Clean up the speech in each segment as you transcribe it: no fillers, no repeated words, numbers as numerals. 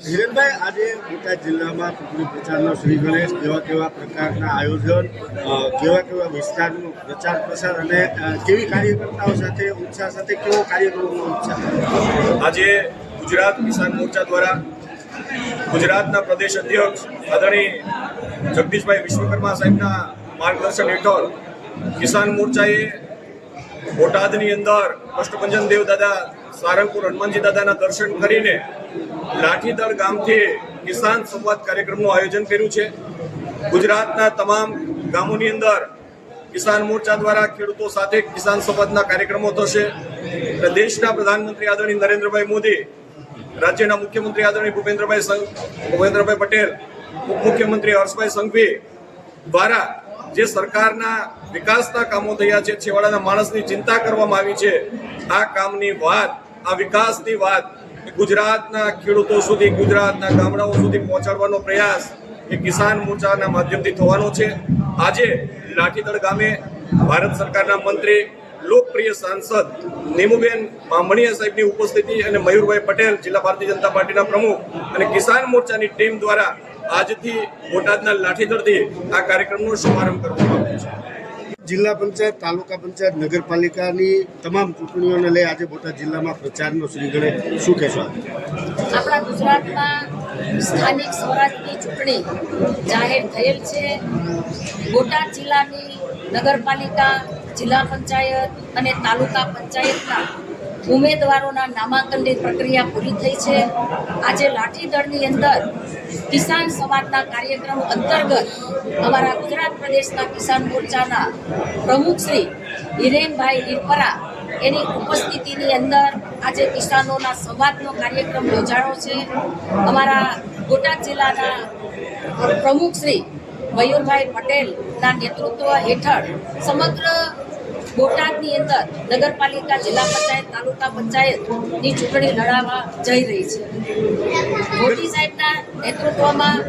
હિરેનભાઈ, આજે બોટાદ જિલ્લામાં ચૂંટણી પ્રચારનો શ્રી ગણેશ કેવા પ્રકારના આયોજન, કેવા વિસ્તારનો પ્રચાર પ્રસાર અને કેવી કાર્યકર્તાઓ સાથે ઉત્સાહ સાથે કેવો કાર્યક્રમનો ઉત્સાહ? આજે ગુજરાત કિસાન મોરચા દ્વારા ગુજરાતના પ્રદેશ અધ્યક્ષ આદરણીય જગદીશભાઈ વિશ્વકર્મા સાહેબના માર્ગદર્શન હેઠળ કિસાન મોરચાએ બોટાદની અંદર કષ્ટભંજન દેવ દાદા, સારંગપુર હનુમાનજી દાદાના દર્શન કરીને લાઠીદળ ગામથી કિસાન સંવાદ કાર્યક્રમનું આયોજન કર્યું છે. ગુજરાતના તમામ ગામોની અંદર કિસાન મોરચા દ્વારા ખેડૂતો સાથે કિસાન સંવાદના કાર્યક્રમો થશે. દેશના પ્રધાનમંત્રી આદરણીય નરેન્દ્રભાઈ મોદી, રાજ્યના મુખ્યમંત્રી આદરણીય ભૂપેન્દ્રભાઈ પટેલ, ઉપમુખ્યમંત્રી હર્ષભાઈ સંઘવી દ્વારા જે સરકારના વિકાસના કામો થયા છે, છેવાડાના માણસની ચિંતા કરવામાં આવી છે, આ કામની વાત, આ વિકાસની વાત ગુજરાતના ખેડૂતો સુધી, ગુજરાતના ગામડાઓ સુધી પહોંચાડવાનો પ્રયાસ એ કિસાન મોરચાના માધ્યમથી થવાનો છે. આજે લાઠીદળ ગામે ભારત સરકારના મંત્રી, લોકપ્રિય સાંસદ નીમુબેન બામણિયા સાહેબની ઉપસ્થિતિ અને મયુરભાઈ પટેલ, જિલ્લા ભારતીય જનતા પાર્ટીના પ્રમુખ અને કિસાન મોરચાની ટીમ દ્વારા આજથી બોટાદના લાઠીદળથી આ કાર્યક્રમનો શુભારંભ કરવામાં આવ્યો છે. જિલ્લા પંચાયત, તાલુકા પંચાયત, નગરપાલિકાની તમામ ચૂંટણીઓને લઈ આજે બોટાદ જિલ્લામાં પ્રચારનો શ્રી ગણેશ શું કહેશો? આપણા ગુજરાતમાં સ્થાનિક સ્વરાજની ચૂંટણી જાહેર થયેલ છે. બોટાદ જિલ્લાની નગરપાલિકા, જિલ્લા પંચાયત અને તાલુકા પંચાયતના ઉમેદવારોના નામાંકનની પ્રક્રિયા પૂરી થઈ છે. આજે લાઠીદળની અંદર કિસાન સંવાદના કાર્યક્રમ અંતર્ગત અમારા ગુજરાત પ્રદેશના કિસાન મોરચાના પ્રમુખ શ્રી હિરેનભાઈ હિરપરા એની ઉપસ્થિતિની અંદર આજે કિસાનોના સંવાદનો કાર્યક્રમ યોજાયો છે. અમારા બોટાદ જિલ્લાના પ્રમુખ શ્રી મયુરભાઈ પટેલના નેતૃત્વ હેઠળ સમગ્ર બોટાદની અંદર નગરપાલિકા, જિલ્લા પંચાયત, તાલુકા પંચાયતની ચૂંટણી લડાવવા જઈ રહી છે. મોદી સાહેબના નેતૃત્વમાં,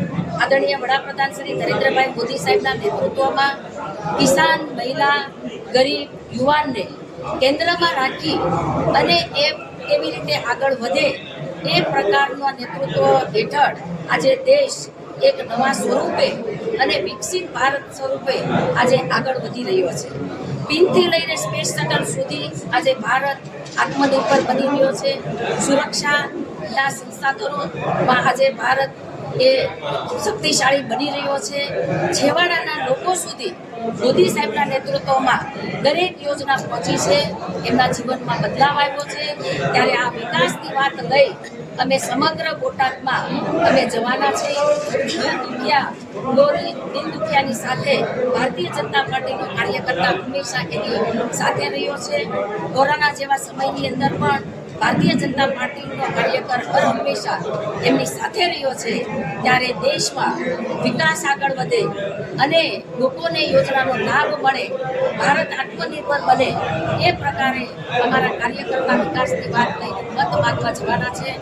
આદરણીય વડાપ્રધાન શ્રી નરેન્દ્રભાઈ મોદી સાહેબના નેતૃત્વમાં કિસાન, મહિલા, ગરીબ, યુવાનને કેન્દ્રમાં રાખી અને એ કેવી રીતે આગળ વધે એ પ્રકારના નેતૃત્વ હેઠળ આજે દેશ એક નવા સ્વરૂપે અને વિકસિત ભારત સ્વરૂપે આજે આગળ વધી રહ્યો છે. પિનથી લઈને સ્પેસ શટલ સુધી આજે ભારત આત્મનિર્ભર બની રહ્યો છે. સુરક્ષાના સંસાધનોમાં આજે ભારત એ શક્તિશાળી બની રહ્યો છે. છેવાડાના લોકો સુધી મોદી સાહેબના નેતૃત્વમાં દરેક યોજના પહોંચી છે. એમના જીવનમાં બદલાવ આવ્યો છે. ત્યારે આ વિકાસની વાત લઈ અમે સમગ્ર બોટાદમાં અમે જવાના છીએ. દિન દુખિયાની સાથે ભારતીય જનતા પાર્ટીનો કાર્યકર્તા હંમેશા એની સાથે રહ્યો છે. કોરોના જેવા સમયની અંદર પણ ભારતીય જનતા પાર્ટીનો કાર્યકર હંમેશા એમની સાથે રહ્યો છે. ત્યારે દેશમાં વિકાસ આગળ વધે અને લોકોને યોજનાનો લાભ મળે, ભારત આત્મનિર્ભર બને એ પ્રકારે અમારા કાર્યકર્તા વિકાસની વાત લઈને મત માંગવા જવાના છે.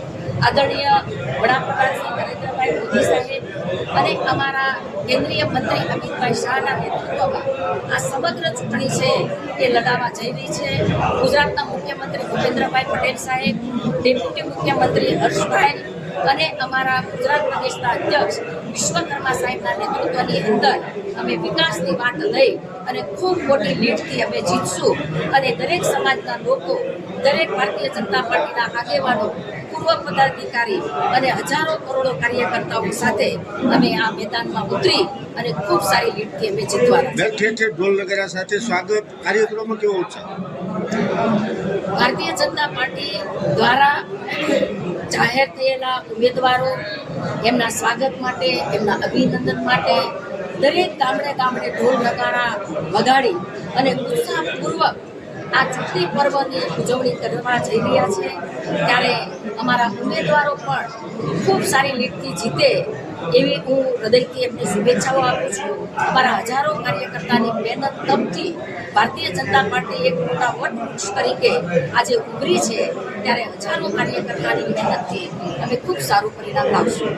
આદરણીય વડાપ્રધાન શ્રી નરેન્દ્રભાઈ મોદી સાહેબ અને અમારા કેન્દ્રીય મંત્રી અમિતભાઈ શાહના નેતૃત્વમાં આ સમગ્ર ચૂંટણી છે એ લડાવવા જઈ રહી છે. ગુજરાતના મુખ્યમંત્રી ભૂપેન્દ્રભાઈ પટેલ સાહેબ, ડેપ્યુટી મુખ્યમંત્રી હર્ષભાઈ અને અમારા ગુજરાત પ્રદેશના અધ્યક્ષ વિશ્વકર્મા સાહેબના નેતૃત્વની અંદર અમે વિકાસની વાત લઈ અને ખૂબ મોટી લીડથી અમે જીતશું અને દરેક સમાજના લોકો, દરેક ભારતીય જનતા પાર્ટીના આગેવાનો, પૂર્વ પદાધિકારી અને હજારો કરોડો કાર્યકર્તાઓ સાથે અમે આ મેદાનમાં ઉતરી અને ખૂબ સારી લીડથી અમે જીતવાના. ઠેર ઠેર ઢોલ નગારા સાથે સ્વાગત કાર્યક્રમમાં કેવો ઉત્સાહ? ભારતીય જનતા પાર્ટી દ્વારા જાહેર થયેલા ઉમેદવારો એમના સ્વાગત માટે, એમના અભિનંદન માટે દરેક ગામડે ગામડે ઢોલ નગારા વગાડી અને ઉત્સાહપૂર્વક આ ચૂંટણી પર્વની ઉજવણી કરવા જઈ રહ્યા છે. ત્યારે અમારા ઉમેદવારો પણ ખૂબ સારી લીડથી જીતે એવી હું હૃદયથી એમને શુભેચ્છાઓ આપું છું. અમારા હજારો કાર્યકર્તાની મહેનત તપથી ભારતીય જનતા પાર્ટી એક મોટા વટવૃક્ષ તરીકે આજે ઉભરી છે. ત્યારે હજારો કાર્યકર્તાની મહેનતથી અમે ખૂબ સારું પરિણામ લાવશું.